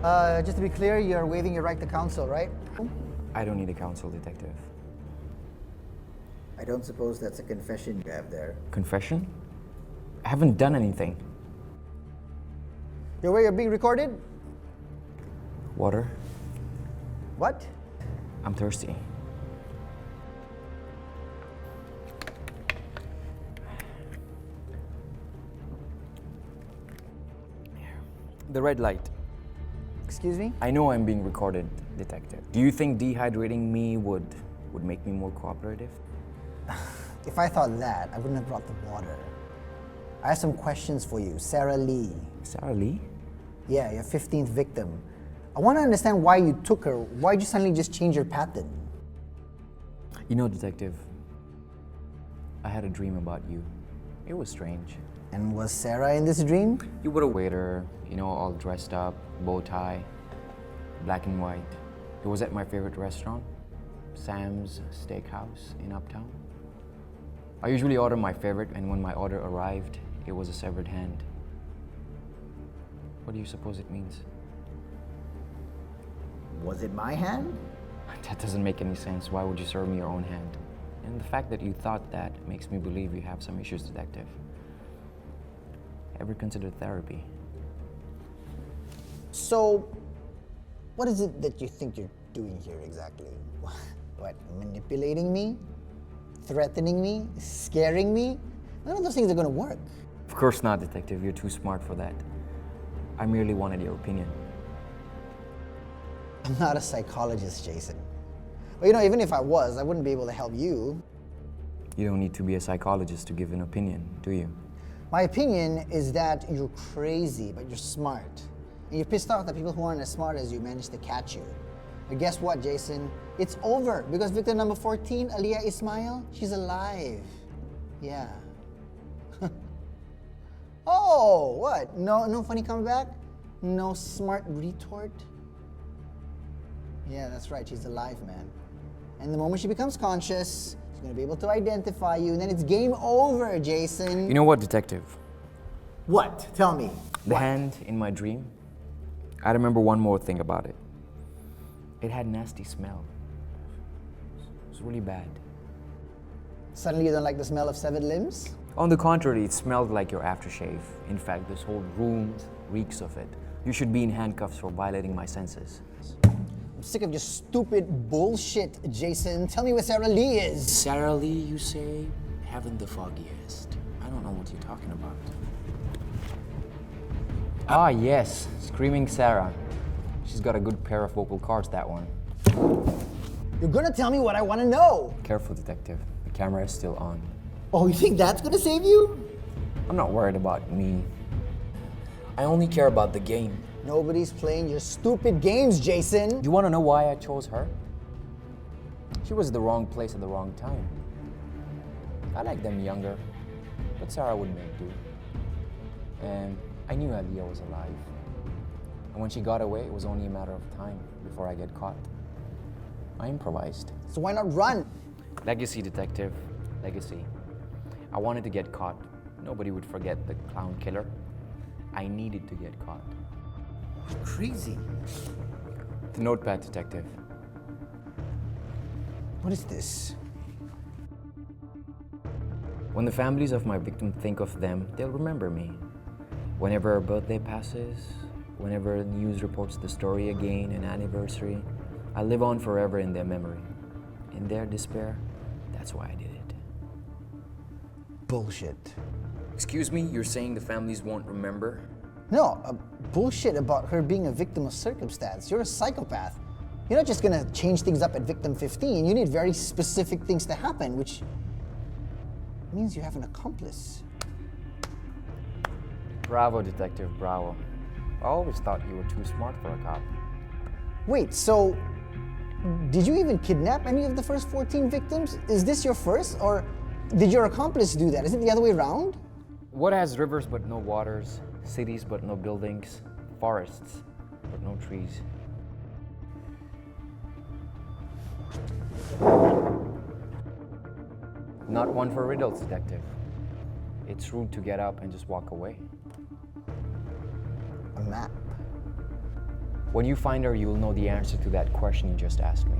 Just to be clear, you're waiving your right to counsel, right? I don't need a counsel, detective. I don't suppose that's a confession you have there. Confession? I haven't done anything. You're where you're being recorded? Water? What? I'm thirsty. The red light. Excuse me? I know I'm being recorded, detective. Do you think dehydrating me would make me more cooperative? If I thought that, I wouldn't have brought the water. I have some questions for you. Sarah Lee. Sarah Lee? Yeah, your 15th victim. I want to understand why you took her. Why'd you suddenly just change your pattern? You know, detective, I had a dream about you. It was strange. And was Sarah in this dream? You were a waiter, all dressed up, bow tie, black and white. It was at my favorite restaurant, Sam's Steakhouse in Uptown. I usually order my favorite, and when my order arrived, it was a severed hand. What do you suppose it means? Was it my hand? That doesn't make any sense. Why would you serve me your own hand? And the fact that you thought that makes me believe you have some issues, detective. Ever considered therapy? So, what is it that you think you're doing here exactly? What, manipulating me? Threatening me? Scaring me? None of those things are gonna work. Of course not, detective. You're too smart for that. I merely wanted your opinion. I'm not a psychologist, Jason. But even if I was, I wouldn't be able to help you. You don't need to be a psychologist to give an opinion, do you? My opinion is that you're crazy, but you're smart. And you're pissed off that people who aren't as smart as you managed to catch you. But guess what, Jason? It's over, because victim number 14, Aliyah Ismail, she's alive. Yeah. Oh, what? No funny comeback? No smart retort? Yeah, that's right, she's alive, man. And the moment she becomes conscious, she's gonna be able to identify you, and then it's game over, Jason. You know what, detective? What? Tell me. The hand in my dream, I remember one more thing about it. It had nasty smell. It was really bad. Suddenly you don't like the smell of severed limbs? On the contrary, it smelled like your aftershave. In fact, this whole room reeks of it. You should be in handcuffs for violating my senses. I'm sick of your stupid bullshit, Jason. Tell me where Sarah Lee is. Sarah Lee, you say? Haven't the foggiest. I don't know what you're talking about. Ah, yes. Screaming Sarah. She's got a good pair of vocal cords, that one. You're gonna tell me what I want to know. Careful, detective. The camera is still on. Oh, you think that's gonna save you? I'm not worried about me. I only care about the game. Nobody's playing your stupid games, Jason. Do you want to know why I chose her? She was the wrong place at the wrong time. I like them younger, but Sarah would make do. And I knew Aliyah was alive. And when she got away, it was only a matter of time before I get caught. I improvised. So why not run? Legacy, detective. Legacy. I wanted to get caught. Nobody would forget the clown killer. I needed to get caught. You're crazy. The notepad, detective. What is this? When the families of my victim think of them, they'll remember me. Whenever a birthday passes, whenever the news reports the story again, an anniversary, I live on forever in their memory. In their despair, that's why I did it. Bullshit. Excuse me, you're saying the families won't remember? No, bullshit about her being a victim of circumstance. You're a psychopath. You're not just gonna change things up at victim 15. You need very specific things to happen, which means you have an accomplice. Bravo, detective, bravo. I always thought you were too smart for a cop. Wait, so did you even kidnap any of the first 14 victims? Is this your first, or did your accomplice do that? Is it the other way around? What has rivers but no waters, cities but no buildings, forests but no trees? Not one for riddles, detective. It's rude to get up and just walk away. A map. When you find her, you will know the answer to that question you just asked me.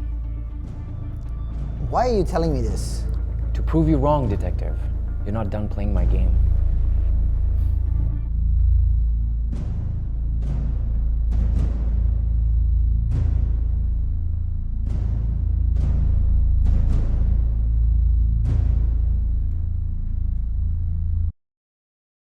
Why are you telling me this? To prove you wrong, detective. You're not done playing my game.